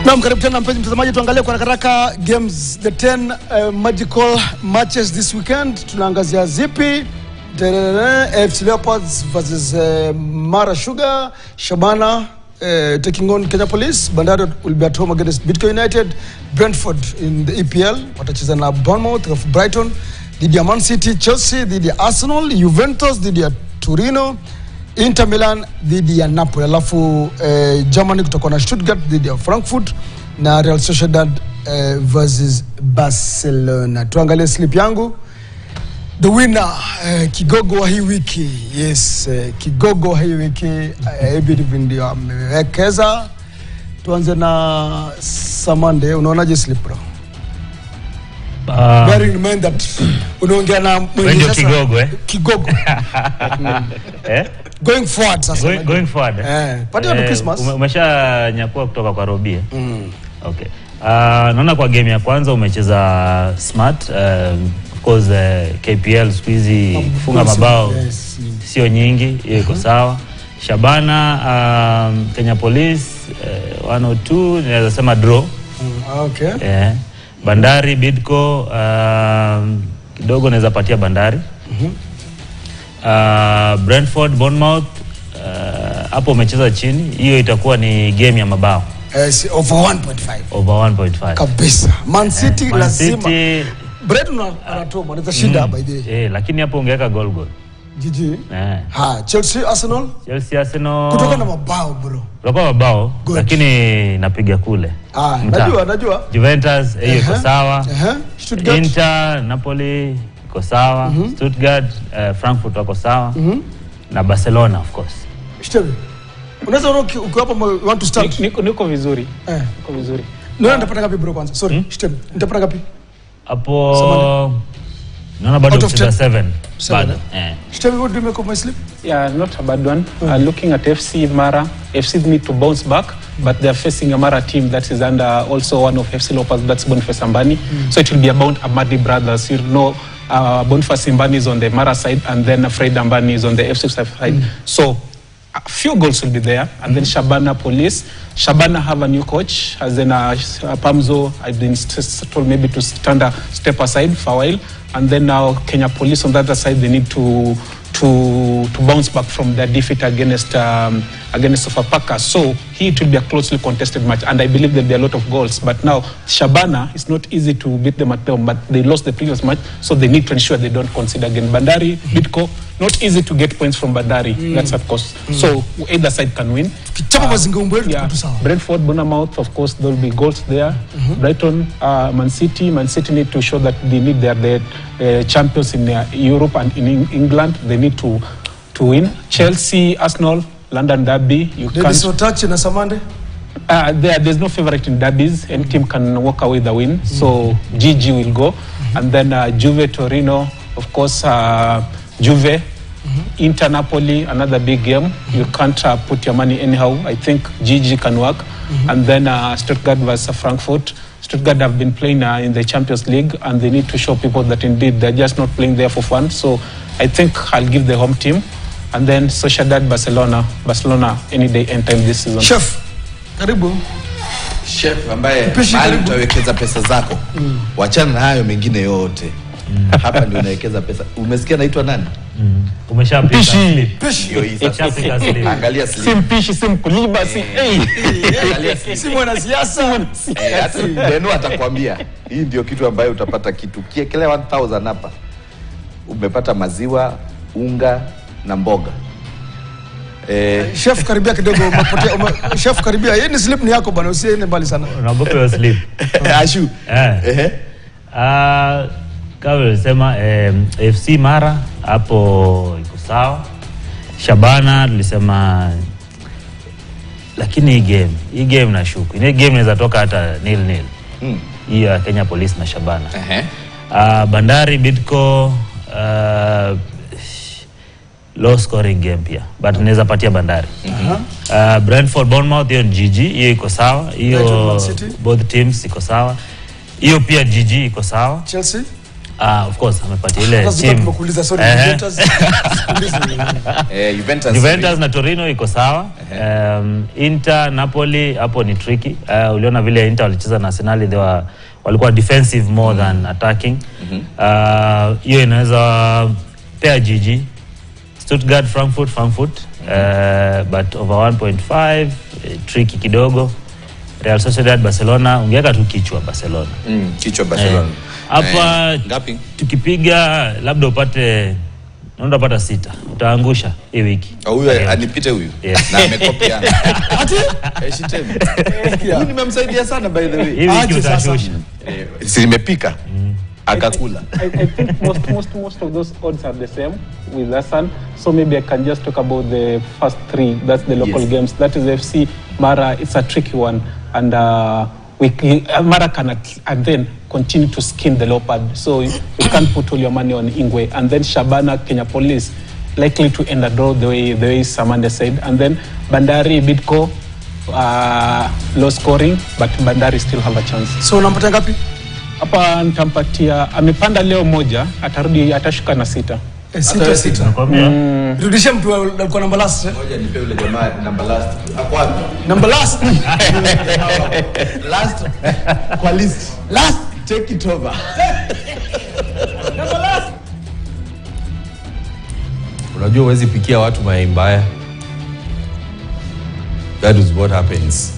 Naam, karibu tena mpenzi mtazamaji, tuangalie kwa haraka games, the 10 magical matches this weekend. Tunaangazia zipi? FC Leopards versus Mara Sugar, Shabana taking on Kenya Police, Bandari will be at home against Bidco United, Brentford in the EPL watacheza na Bournemouth of Brighton, dhidi ya Man City, Chelsea dhidi ya Arsenal, Juventus dhidi ya Torino, Inter Milan dhidi ya Napoli, alafu Germany kutakuwa na Stuttgart dhidi ya Frankfurt na Real Sociedad versus Barcelona. Tuangalie slip yangu. The winner, kigogo wa hii wiki. Yes, kigogo wa hii wiki Ebi ndio amewekeza. Tuanze na Samande, unaonaje slip bro? Bearing in mind that unaongea na mwingine sasa kigogo kigogo going forward sasa going forward party of Christmas umeshanyakua kutoka kwa Robbie okay. Naona kwa game ya kwanza umecheza smart, of course KPL squeezy kufunga mabao sio nyingi, hiyo iko sawa. Shabana Kenya Police 102 naweza sema draw. Okay. Bandari Bidco kidogo naweza patia Bandari. Brentford Bournemouth hapo umecheza chini, hiyo itakuwa ni game ya mabao over 1.5 over 1.5 kabisa. Man City lazima Brighton anatoa anaweza shinda by the way, lakini hapo ungeweka goal GG. Chelsea Arsenal kutoka na mabao bro, kutoka mabao lakini napiga kule. Najua Juventus hiyo iko sawa. Stuttgart Inter Napoli iko sawa. Stuttgart Frankfurt wako sawa. Na Barcelona of course. Steve, unaweza uko hapo want to start? Niko vizuri. Niko vizuri. Nani ndapata ngapi bro kwanza? Sorry, Steve, nitapata ngapi? Hapo naona bado 7. Bado. Steve, what do you make of my slip? Yeah, not a bad one. Looking at FC Mara, FC need to bounce back, but they are facing a Mara team that is under also one of FC Leopards, that's Boniface Ambani. So it will be about Amadi brothers. You know, Boniface Ambani is on the Mara side, and then Fred Ambani is on the FC side. So a few goals will be there. And then Shabana Police. Shabana have a new coach, as in Pamzo. I've been told maybe to step aside for a while. And then now Kenya Police on the other side, they need to bounce back from their defeat against Sofapaka. So it will be a closely contested match, and I believe there'll be a lot of goals. But now Shabana, it's not easy to beat them at home, but they lost the previous match, so they need to ensure they don't concede again. Bandari, Bidco, not easy to get points from Bandari. That's of course. So either side can win. Brentford, Bournemouth, of course, there will be goals there. Brighton, Man City need to show that they need their champions in Europe and in England. They need to win. Chelsea, Arsenal, London derby. There is no touch in Asamande? There's no favorite in derbies. Any team can walk away the win. So GG will go. And then Juve, Torino, of course, Juve. Inter Napoli, another big game. You can't put your money anyhow. I think GG can work. And then Stuttgart versus Frankfurt. Stuttgart have been playing in the Champions League, and they need to show people that indeed they're just not playing there for fun. So I think I'll give the home team. And then Sociedad Barcelona any day, anytime this season. Chef, karibu. Chef ambaye mali utawekeza pesa zako. Wachana na hayo mengine yote. Hapa ndio unawekeza pesa. Umesikia naitwa nani? Umeshapika slip. Hiyo hii sasa. Angalia slip. Simpishi, simkuliba, angalia slip. Si mwanasiasa. Hata Beno atakwambia. Hii ndio kitu ambayo utapata kitu. Kiekelea 1000 hapa. Umepata maziwa, unga na mboga. Chef karibia kidogo, umepotea. Chef karibia. Hii ni slip ni yako bwana, usiende mbali sana. Unaogopa hiyo slip. Ashu. Kama ulisema FC Mara hapo iko sawa. Shabana tulisema, lakini hii game nashuku. Hii game inaweza toka hata 0-0. Hii ya Kenya Police na Shabana. Bandari Bidco low scoring game pia, but naweza patia Bandari. Brentford Bournemouth hiyo GG, hiyo iko sawa. Hiyo both teams iko sawa. Hiyo pia GG iko sawa. Chelsea Of course amepatia ile Sasa team. tumekuuliza sorry Juventus na Torino iko sawa. Inter, Napoli hapo ni tricky. Uliona vile Inter walicheza na Arsenal, walikuwa defensive more than attacking. Hiyo inaweza pair GG. Stuttgart, Frankfurt, but over 1.5 tricky kidogo. Real Sociedad, Barcelona, ungeweka tu kichwa Barcelona. Kichwa Barcelona. Hapa ngapi? Tukipiga labda upate, naomba upata 6. Utaangusha hii wiki. Huyu anipite huyu. Yes. Na amekopiana. Ati? Shitemi. Huyu nimemsaidia sana by the way. Hii wiki utashusha. Si nimepika. Akakula. I think most of those odds are the same with Hassan. So maybe I can just talk about the first 3. That's the local games. That is FC Mara. It's a tricky one, and Mara can and then continue to skin the Leopard. So you can't put all your money on Ingwe. And then Shabana, Kenya Police, likely to end a draw the way Samanda said. And then Bandari, Bidco, low scoring, but Bandari still have a chance. So unampata ngapi? Hapa nitampatia, amepanda leo moja, atashuka na 6. 6. Nakwambia. Rudisha mtu alikuwa number last. Ngoja nipe yule jamaa number last. Akwapi? Number last. Last kwa list. Last. Take it over. Number last. Unajua huwezi pikia watu mayai mbaya. That is what happens.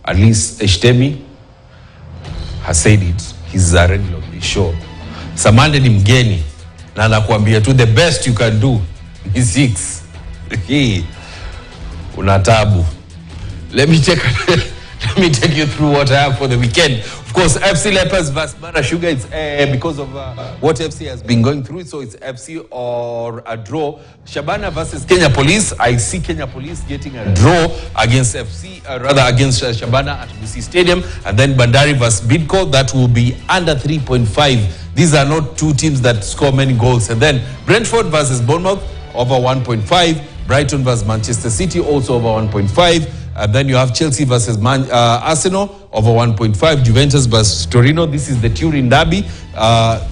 At least Eshtemi has said it. He's a regular on the show. Samande ni mgeni na anakuambia tu the best you can do is 6. Hii unatabu. Let me take you through what I have for the weekend. Of course, FC Leopards vs Mara Sugar. It's because of what FC has been going through. So it's FC or a draw. Shabana versus Kenya Police. I see Kenya Police getting a draw against FC, against Shabana at BC Stadium. And then Bandari vs Bidco. That will be under 3.5. These are not two teams that score many goals. And then Brentford versus Bournemouth over 1.5. Brighton versus Manchester City also over 1.5. And then you have Chelsea versus Arsenal over 1.5. Juventus versus Torino. This is the Turin derby.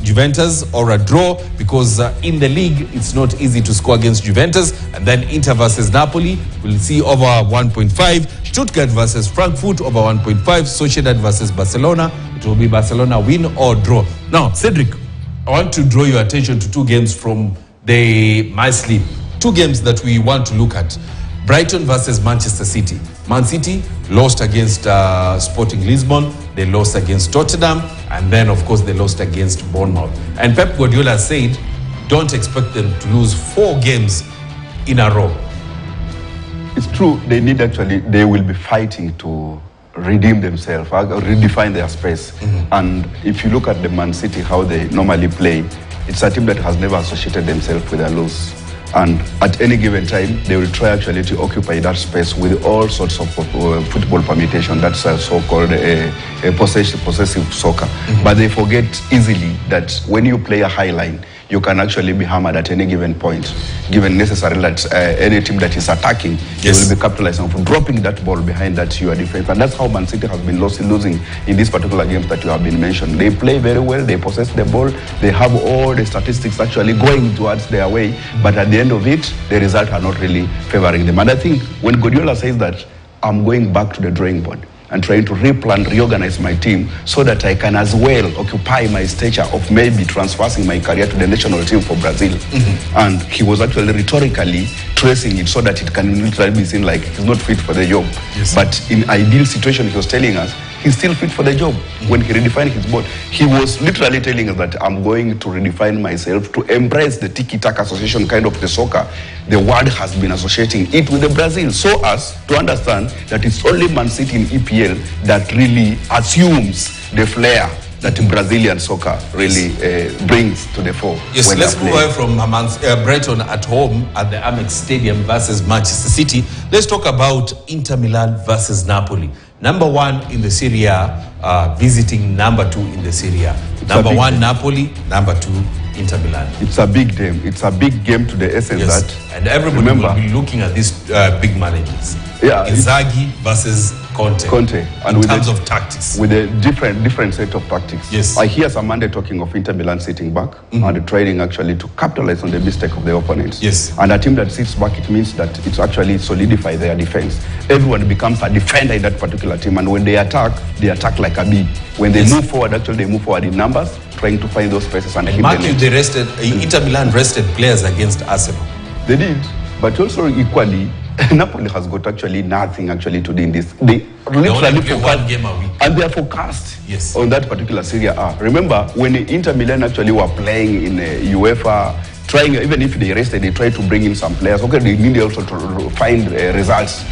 Juventus or a draw because in the league it's not easy to score against Juventus. And then Inter versus Napoli. We'll see over 1.5. Stuttgart versus Frankfurt over 1.5. Sociedad versus Barcelona. It will be Barcelona win or draw. Now, Cedric, I want to draw your attention to 2 games from my sleep. 2 games that we want to look at. Brighton versus Manchester City. Man City lost against Sporting Lisbon. They lost against Tottenham. And then, of course, they lost against Bournemouth. And Pep Guardiola said, don't expect them to lose 4 games in a row. It's true, they will be fighting to redeem themselves, redefine their space. And if you look at the Man City, how they normally play, it's a team that has never associated themselves with a loss. And at any given time, they will try actually to occupy that space with all sorts of football permutation. That's a so-called possessive soccer. But they forget easily that when you play a high line, you can actually be hammered at any given point, given necessarily that any team that is attacking, they will be capitalizing on dropping that ball behind that your defense. And that's how Man City has been losing in these particular games that you have been mentioned. They play very well, they possess the ball, they have all the statistics actually going towards their way, but at the end of it, the results are not really favoring them. And I think when Guardiola says that, I'm going back to the drawing board and trying to replan, reorganize my team so that I can as well occupy my stature of maybe transferring my career to the national team for Brazil. And he was actually rhetorically tracing it so that it can literally be seen like he's not fit for the job. But in ideal situation, he was telling us he's still fit for the job. When he redefined his board, he was literally telling us that I'm going to redefine myself to embrace the tiki-taka association kind of the soccer. The world has been associating it with the Brazil, so as to understand that it's only Man City in EPL that really assumes the flair that Brazilian soccer really brings to the fore. Yes, let's move away from Brighton at home at the Amex Stadium versus Manchester City. Let's talk about Inter Milan versus Napoli. Number 1 in the Serie A, visiting number 2 in the Serie A. Number 1 Napoli, number 2 Inter Milan. It's a big game. It's a big game to the essence Yes. that. And everybody will be looking at these big managers. Yeah, Inzaghi versus Conte. And in terms of tactics. With a different set of tactics. Yes. I hear Samande talking of Inter Milan sitting back and trying actually to capitalize on the mistake of the opponents. Yes. And a team that sits back, it means that it's actually solidify their defense. Everyone becomes a defender in that particular team, and when they attack like a bee. When they move forward, actually they move forward in numbers, trying to find those spaces and hit Mark the you, net. they rested, Inter Milan rested players against Arsenal. They did, but also equally, Napoli has got actually nothing actually to do in this. They literally play one game a week. and they are focused Yes. on that particular Serie A. Remember, when Inter Milan actually were playing in UEFA, trying, even if they rested, they tried to bring in some players. Okay, they needed also to find results.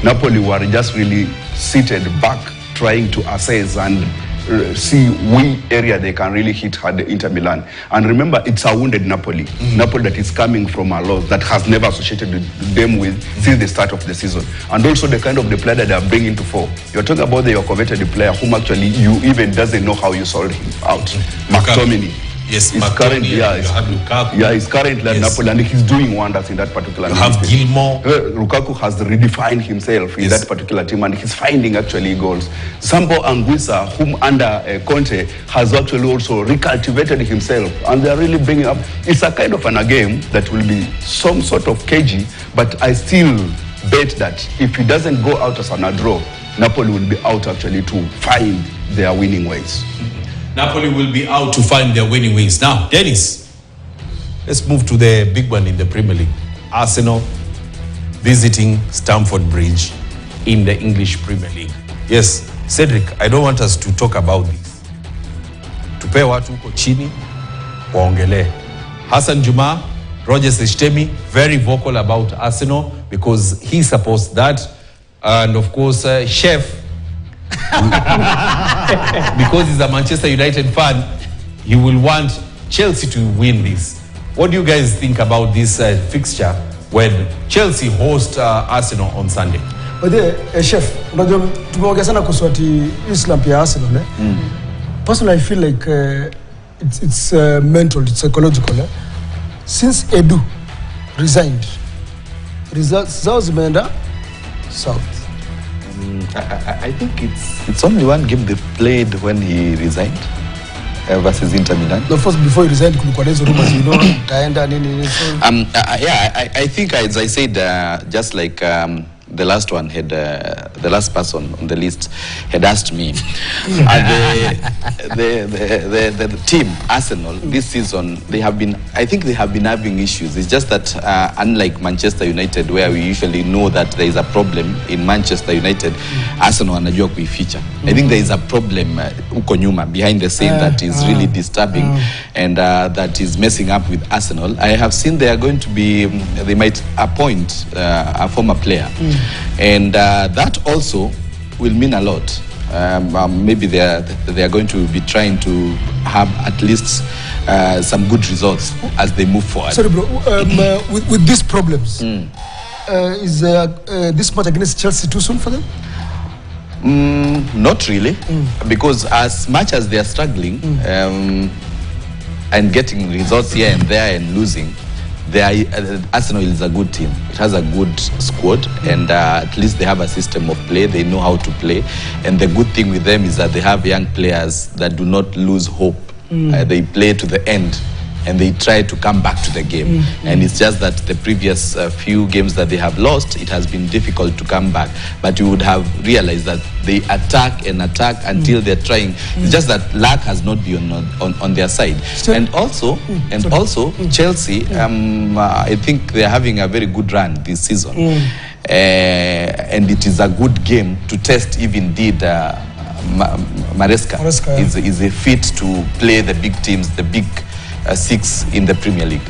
Napoli were just really seated back, trying to assess and see which area they can really hit hard Inter Milan. And remember, it's a wounded Napoli. Napoli that is coming from a loss that has never associated them with since the start of the season. And also the kind of the player that they are bringing to fore. You're talking about your coveted player whom actually you even doesn't know how you sold him out. McTominay. Yes, He's McTominay, currently, you have Lukaku. Yeah, he's currently at Napoli and he's doing wonders in that particular You have team. Gilmore. Lukaku has redefined himself in that particular team and he's finding actually goals. Sambo Anguissa, whom under Conte, has actually also recultivated himself and they're really bringing up. It's a kind of a game that will be some sort of cagey, but I still bet that if he doesn't go out as a draw, Napoli will be out actually to find their winning ways. Napoli will be out to find their winning wings. Now, Dennis, let's move to the big one in the Premier League. Arsenal visiting Stamford Bridge in the English Premier League. Yes, Cedric, I don't want us to talk about this. Tupe watu huko chini, waongele. Hassan Juma, Rogers Ishtemi, very vocal about Arsenal because he supports that. And of course, Chef, because he's a Manchester United fan, he will want Chelsea to win this. What do you guys think about this fixture when Chelsea host Arsenal on Sunday? But chef, unajua tumeongea sana kuhusu ati Islam pia Arsenal. Personally, I feel like it's mental, it's psychological. Since Edu resigned, results zao zimeenda south. I think it's only one game they played when he resigned versus Inter Milan. The first before he resigned, kulikuwa hizo rumors, taenda nini. Yeah, I think as I said, just like the last one had the last person on the list had asked me, the team Arsenal this season I think they have been having issues. It's just that unlike Manchester United, where we usually know that there is a problem in Manchester United, Arsenal wanajua kuificha. I think there is a problem uko nyuma behind the scene that is really disturbing and that is messing up with Arsenal. I have seen they are going to be they might appoint a former player. And that also will mean a lot. Maybe they are going to be trying to have at least some good results as they move forward. Sorry, bro. With these problems, is this match against Chelsea too soon for them? Not really, because as much as they are struggling and getting results here and there and losing, Arsenal is a good team. It has a good squad, and at least they have a system of play. They know how to play, and the good thing with them is that they have young players that do not lose hope. They play to the end, and they try to come back to the game. And it's just that the previous few games that they have lost, it has been difficult to come back. But you would have realized that they attack and attack until they're trying. It's just that luck has not been on their side. And also Chelsea, I think they're having a very good run this season. And it is a good game to test if indeed Maresca is a fit to play the big teams, the big six in the Premier League.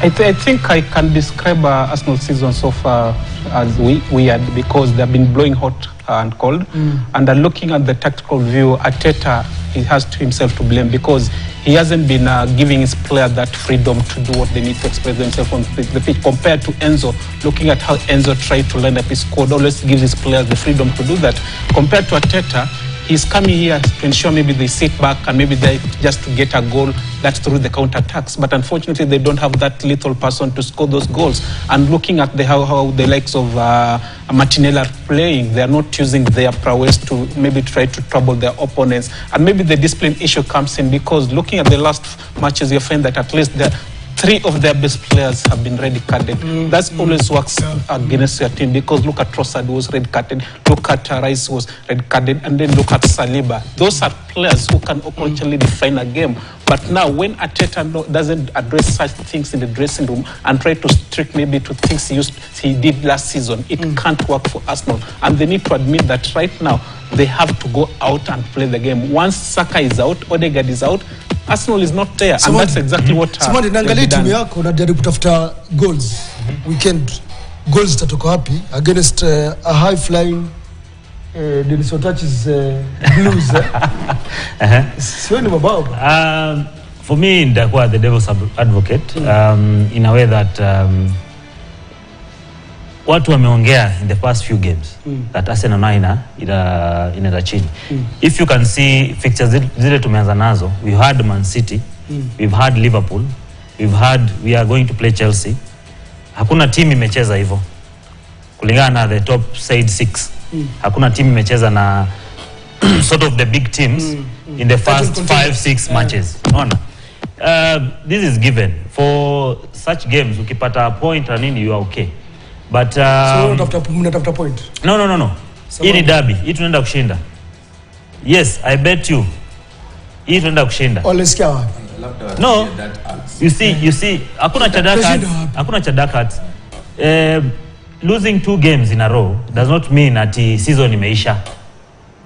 I think I can describe Arsenal season so far as weird because they've been blowing hot and cold. And looking at the tactical view, Arteta, he has himself to blame because he hasn't been giving his players that freedom to do what they need to express themselves on the pitch compared to Enzo. Looking at how Enzo tried to line up his squad, always gives his players the freedom to do that. Compared to Arteta, he's coming here to ensure maybe they sit back and maybe they just to get a goal that's through the counter-attacks. But unfortunately, they don't have that little person to score those goals. And looking at how the likes of Martinelli are playing, they are not using their prowess to maybe try to trouble their opponents. And maybe the discipline issue comes in because looking at the last matches, you find that at least three of their best players have been red carded. That always works against your team because look at Trossard was red carded, look at Rice was red carded, and then look at Saliba. Those are players who can opportunely define a game. But now when Arteta doesn't address such things in the dressing room and try to stick maybe to things he did last season, it can't work for Arsenal. And they need to admit that right now they have to go out and play the game. Once Saka is out, Odegaard is out, Arsenal is not there, and that's exactly what Samadi, naangalia timu yako unajaribu kutafuta goals. Weekend goals zitatoka wapi against a high flying Dennis Otachi's Blues? Sio ni mabao. For me, ndakuwa the devil's advocate in a way that watu wameongea in the past few games that Arsenal na ina chini. If you can see fixtures zile tumeanza nazo, we had Man City, we've had Liverpool, we are going to play Chelsea. Hakuna team imecheza hivyo. Kulingana na the top side 6. Hakuna team imecheza na sort of the big teams in the first 5-6 matches. Unaona? This is given for such games. Ukipata a point and you are okay. But so mnatafuta point. No. Hii ni derby. Hii tunaenda kushinda. Yes, I bet you. Hii tunaenda kushinda. Olesikia wapi? No. You see hakuna chadaka. Losing 2 games in a row does not mean that season imeisha.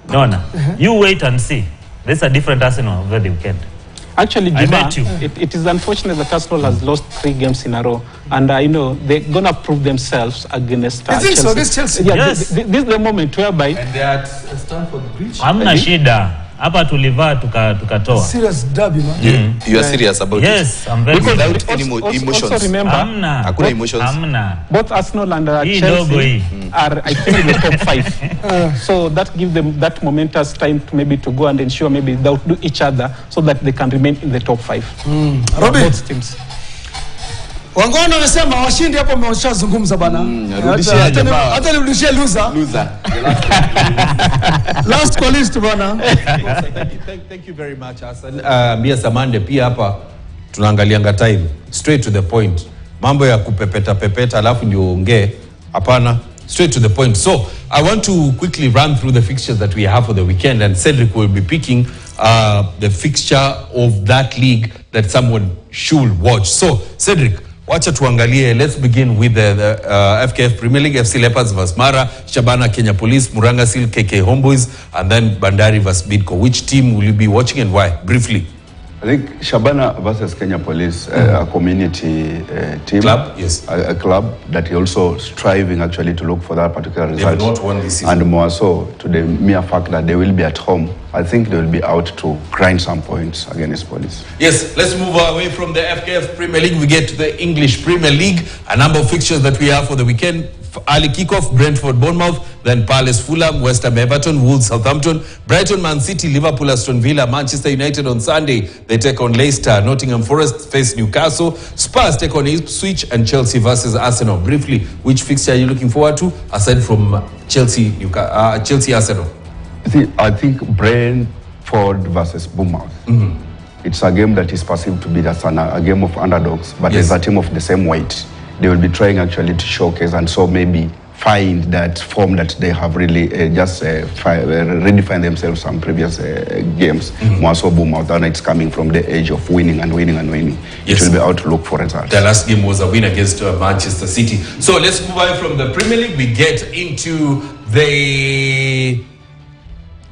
No. You wait and see. There's a different Arsenal over the weekend. Actually, Juma, it is unfortunate that Arsenal has lost 3 games in a row, and they're gonna prove themselves against Chelsea. You think so against Chelsea? Yeah, yes. This is the moment whereby. And they are at Stamford Bridge. Hamna shida. Hapa tuliva tukatoa. Serious derby, man. You are serious about it? Yes, I'm very because without any emotions. Also remember, hakuna emotions. Both Arsenal and Chelsea are, I think, in the top 5. So that gives them that momentous time to maybe to go and ensure maybe they'll do each other so that they can remain in the top 5. Both teams. Wangona wamesema washindi hapo wameshazungumza bana. Hata nirudishie loser. Last call list bana. Thank you very much, Hassan. Mia Samande pia hapa tunaangalianga time. Straight to the point. Mambo ya kupepeta alafu ndio ongee. Hapana. Straight to the point. So, I want to quickly run through the fixtures that we have for the weekend, and Cedric will be picking the fixture of that league that someone should watch. So, Cedric, wacha tuangalie. Let's begin with the FKF Premier League, FC Leopards vs Mara, Shabana Kenya Police, Muranga Seal KK Homeboys, and then Bandari vs Bidco. Which team will you be watching and why? Briefly. I think Shabana versus Kenya Police, a community team. Club, yes. A club that is also striving actually to look for that particular result. They have not won this season. And more so, to the mere fact that they will be at home, I think they will be out to grind some points against Police. Yes, let's move away from the FKF Premier League. We get to the English Premier League. A number of fixtures that we have for the weekend. Early kickoff, Brentford, Bournemouth, then Palace, Fulham, West Ham, Everton, Wolves, Southampton, Brighton, Man City, Liverpool, Aston Villa, Manchester United on Sunday. They take on Leicester, Nottingham Forest face Newcastle, Spurs take on Ipswich, and Chelsea versus Arsenal. Briefly, which fixture are you looking forward to aside from Chelsea, Arsenal? I think Brentford versus Bournemouth. It's a game that is perceived to be a game of underdogs, but yes. It's a team of the same weight. They will be trying actually to showcase and so maybe find that form that they have really redefined themselves some previous games. More so Bournemouth, and it's coming from the age of winning. Yes. It will be out to look for results. The last game was a win against Manchester City. So let's move on from the Premier League. We get into the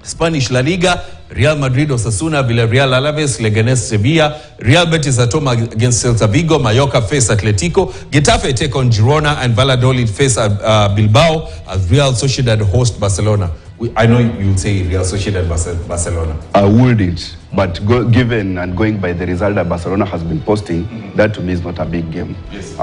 Spanish La Liga. Real Madrid, Osasuna, Villarreal, Alaves, Leganés, Sevilla. Real Betis at home against Celta Vigo. Mallorca face Atletico. Getafe take on Girona, and Valladolid face Bilbao as Real Sociedad host Barcelona. I know you'll say Real Sociedad Barcelona. I wouldn't, but given and going by the result that Barcelona has been posting, that to me is not a big game. Yes.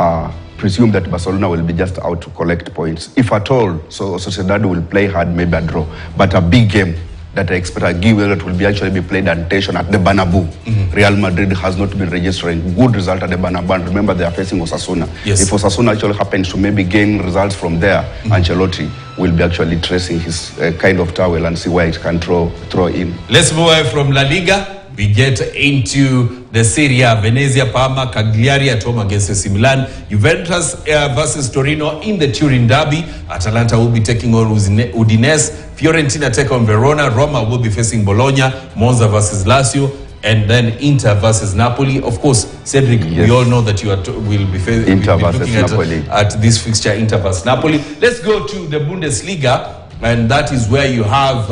Presume that Barcelona will be just out to collect points. If at all, so Sociedad will play hard, maybe a draw. But a big game that I expect a game that will be actually be played at Tension at the Bernabeu. Real Madrid has not been registering good result at the Bernabeu. And remember, they are facing Osasuna. Yes. If Osasuna actually happens to maybe gain results from there, Ancelotti will be actually tracing his kind of towel and see where it can throw in. Let's move away from La Liga. We get into the Serie A. Venezia, Parma, Cagliari at home against AC Milan. Juventus versus Torino in the Turin Derby. Atalanta will be taking on Udinese. Fiorentina take on Verona. Roma will be facing Bologna. Monza versus Lazio. And then Inter versus Napoli. Of course, Cedric, we all know that you will be looking at this fixture, Inter versus Napoli. Let's go to the Bundesliga. And that is where you have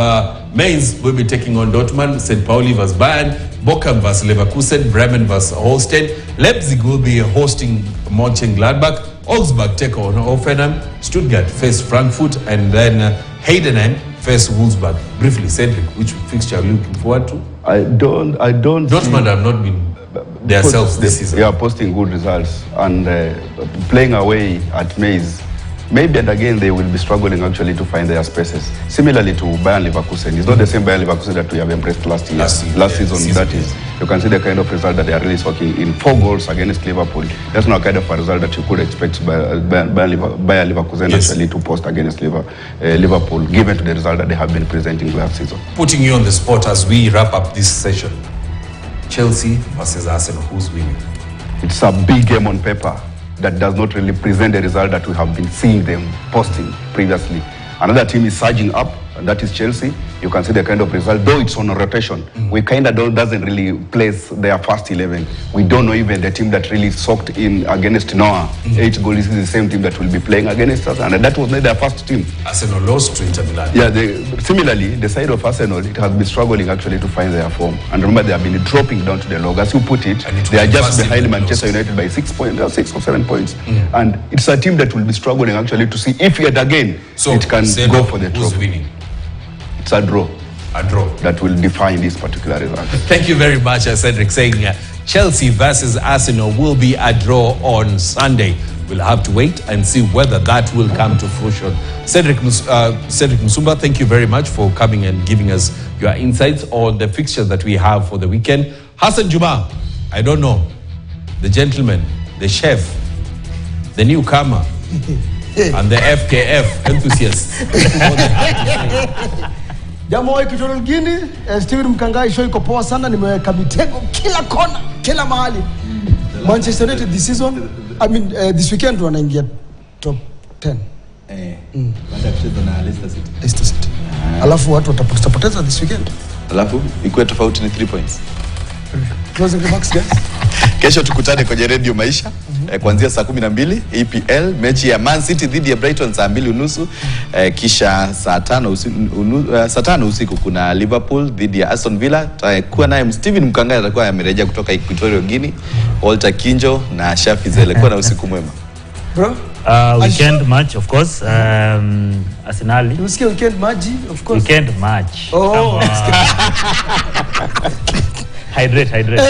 Mainz will be taking on Dortmund, St. Pauli versus Bayern, Bochum versus Leverkusen, Bremen versus Holstein. Leipzig will be hosting Mönchengladbach, Augsburg take on Hoffenheim, Stuttgart face Frankfurt, and then Heidenheim face Wolfsburg. Briefly, Cedric, which fixture are you looking forward to? I don't. Dortmund have not been themselves this season. They are posting good results and playing away at Mainz. Maybe and again they will be struggling actually to find their spaces. Similarly to Bayern Leverkusen, it's not the same Bayern Leverkusen that we have embraced last season. That is, you can see the kind of result that they are really working in 4 goals against Liverpool. That's not kind of a result that you could expect Bayern Leverkusen actually to post against Liverpool, given to the result that they have been presenting last season. Putting you on the spot as we wrap up this session. Chelsea versus Arsenal, who's winning? It's a big game on paper that does not really present the result that we have been seeing them posting previously. Another team is surging up, and that is Chelsea. You can see the kind of result, though it's on a rotation. We kind of doesn't really place their first 11. We don't know even the team that really soaked in against Noah. 8 goals is the same team that will be playing against us, and that was not their first team. Arsenal lost to Inter Milan. Yeah, similarly, the side of Arsenal, it has been struggling actually to find their form. And remember, they have been dropping down to the log. As you put it, they are just behind Manchester United by 6 points, 6 or 7 points. And it's a team that will be struggling actually to see if yet again it can go for the trophy. Who's winning? It's a draw. A draw. That will define this particular result. Thank you very much, Cedric, saying Chelsea versus Arsenal will be a draw on Sunday. We'll have to wait and see whether that will come to fruition. Cedric Musumba, thank you very much for coming and giving us your insights on the fixtures that we have for the weekend. Hassan Juma, I don't know, the gentleman, the chef, the newcomer, and the FKF enthusiast. Jambo wa Equatorial Guinea, Steven Mkangai, show iko poa sana, nimeweka mitego kila kona, kila mahali. Manchester United this season, this weekend wanaingia top 10. Baada kucheza na Leicester City. Alafu watu watapoteza this weekend. Alafu ikuwe tofauti ni 3 points. Closing remarks, guys. Kesho tukutane kwenye Radio Maisha kuanzia saa 12 EPL, mechi ya Man City dhidi ya Brighton saa 2:30, kisha saa 5 usiku kuna Liverpool dhidi ya Aston Villa. Tutakuwa naye Steven Mkangai, atakuwa amerejea kutoka Equatorial Guinea, Walter Kinjo na Shafi Zele. Kuwa na usiku mwema. Bro, weekend match of course, Arsenal. You see weekend match of course. Weekend match. Oh. Hydrate.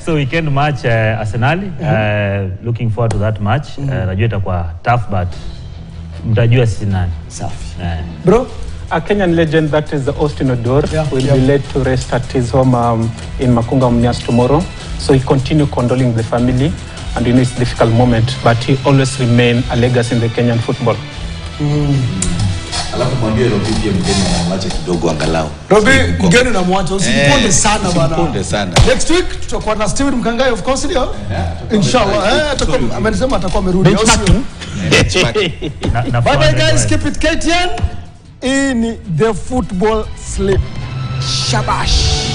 So weekend match Arsenal, looking forward to that match. Najua itakuwa tough but mtajua sisi nani. Safi. Bro, a Kenyan legend that is Austin Odor will be led to rest at his home in Makunga Mumias tomorrow. So he continue condoling the family, and you know it's a difficult moment, but he always remain a legacy in the Kenyan football. Alafu mwambie Robi pia mgeni anamwacha kidogo angalau. Robi mgeni unamwacha, usiponde sana bana. Usiponde sana. Next week tutakuwa na Steven Mkangai of course ndio. Inshallah. Atakuwa amesema atakuwa amerudi. Bye bye guys, keep it KTN in the football slip. Shabash.